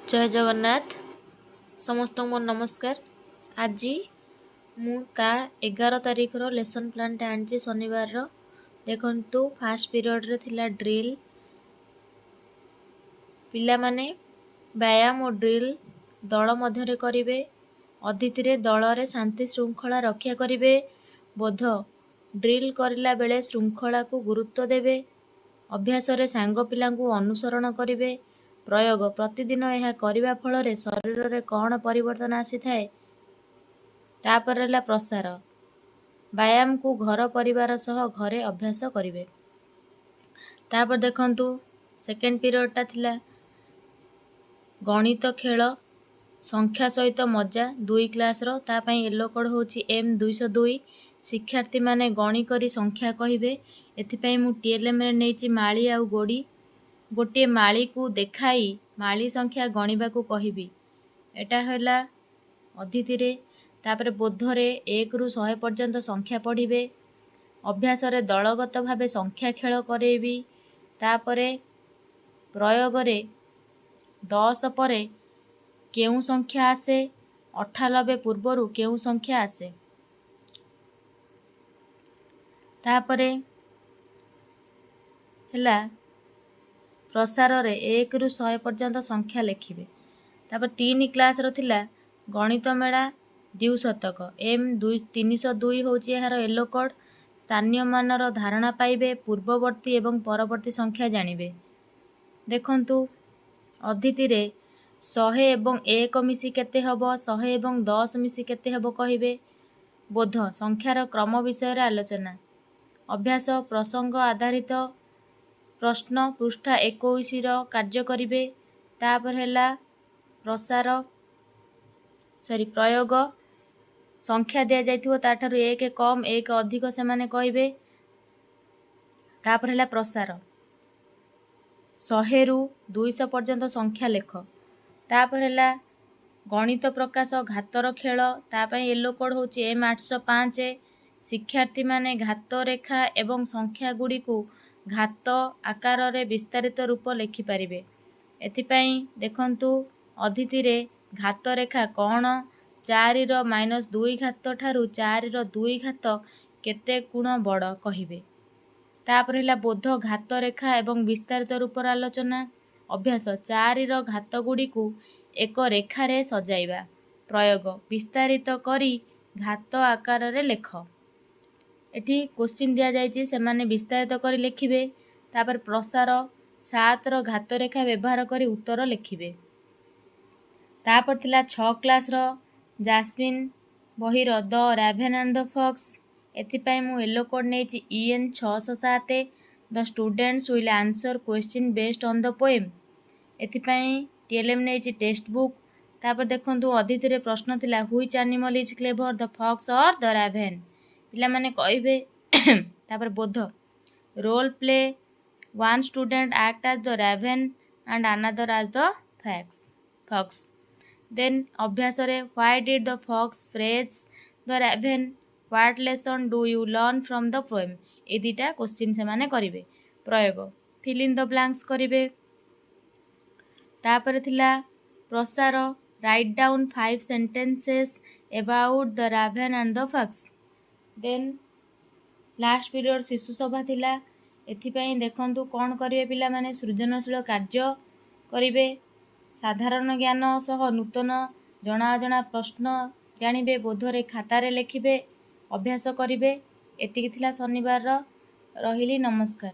जय जगन्नाथ समस्त मोर नमस्कार। आज मु 11 तारीख लेसन प्लान आनी शनिवार देखु फास्ट पीरियड रे थिला ड्रिल पिला माने व्यायाम और ड्रिल दल मध्य करिवे। अतिथि रे दल रे शांति श्रृंखला रक्षा करिवे। बोध ड्रिल करला बेले श्रृंखला को गुरुत्व देवे। अभ्यास रे सांग पिला को अनुसरण करिवे। प्रयोग प्रतिदिन यह करने फल शरीर में कौन परिवर्तन आसी थाए। तापर है प्रसार व्यायाम को घर परिवार सह घरे अभ्यास करिवे। तापर देखंतु सेकेंड पीरियड टा थिला गणित खेल संख्या सहित मजा 2 क्लास रो तापाई येलो कोड होची एम 202। शिक्षार्थी माने गणी करी संख्या कहिबे। एथिपाई मु टीएलएम रे नेची माली आ गोड़ी गोटे माली को देखाई माली संख्या गणिबा को कहिबी। एटा होला अतिथि रे। तापर बोध रे 1 रु 100 पर्यंत संख्या पढ़िबे। अभ्यास रे दलगत भावे संख्या खेल करेबी। तापरे प्रयोग रे 10 परे केउ संख्या आसे 98 पूर्वरु केउ संख्या आसे। तापरे हला प्रसार रे 1 रु 100 पर्यंत संख्या लिखिबे। तापर 3 क्लास रो थिला गणित मेला द्यू शतक एम 302 होची यार येलो कोड। स्थानीय मानर धारणा पाइबे। पूर्ववर्ती एवं परवर्ती संख्या जानिबे। देखंतु अतिथि रे 100 एवं 1 मिसी केते हबो 100 एवं 10 मिसी केते हबो कहिबे। बोध संख्यार क्रम विषय रे आलोचना। अभ्यास प्रसंग आधारित प्रश्न पृष्ठा 21 रो कार्य करिवे। तापर हैला प्रसार प्रयोग संख्या दिया जाइथिबो ताठारु 1 कम 1 अधिक से माने कहिबे। तापर हैला प्रसार 100 रु 200 पर्यंत संख्या लेख। तापर हैला गणित प्रकाश घातर खेल तापई येलो कोड होची एम 805। शिक्षार्थी माने घात रेखा एवं संख्या गुडी को घात आकार रे विस्तारित रूप लिखि पारिबे। एथिपाई देखंतु अतिथि रे घात रेखा कौन 4 रो -2 घात ठारू 4 रो 2 घात केते गुण बड़ कहिबे। तापर हैला बोध घात रेखा एवं विस्तारित रूप आलोचना। अभ्यास 4 रो घात गुडी को एक रेखा रे सजाइबा। प्रयोग विस्तारित करी घात आकार रे लेख। एठी क्वेश्चन दिया जायछि से माने विस्तारित करी लिखिबे। तापर प्रसार 7 रो घात रेखा व्यवहार करी उत्तर लिखिबे। तापर थिला 6 क्लास रो जास्मिन बहिर the raven and the fox. एथिपाई मु येलो कोड नेछि EN 607। The students will answer question based on the poem. एथिपाई टीएलएम नेछि टेक्स्ट बुक। तापर देखंतु अतिथि रे प्रश्न थिला which animal is clever the fox or the raven. पिला माने कहिबे। तापर बोध role play 1 student act as the raven and another as the fox. Then अभ्यास रे why did the fox praise the raven what lesson do you learn from the poem. ए दुटा question से माने करिवे। प्रयोग फिल इन द ब्लैंक्स करिवे। तापर थिला प्रसार write down 5 sentences about the raven and the fox. Then last period शिशु सभा थिला। एथिपाई देखंतु कौन करिवे पिला माने सृजनशील कार्य करिवे। साधारण ज्ञान सह नूतन जना अजଣା प्रश्न जानिबे। बोधरे खाता रे लिखिबे। अभ्यास करिवे। एतिकी थिला शनिवार रहिली। नमस्कार।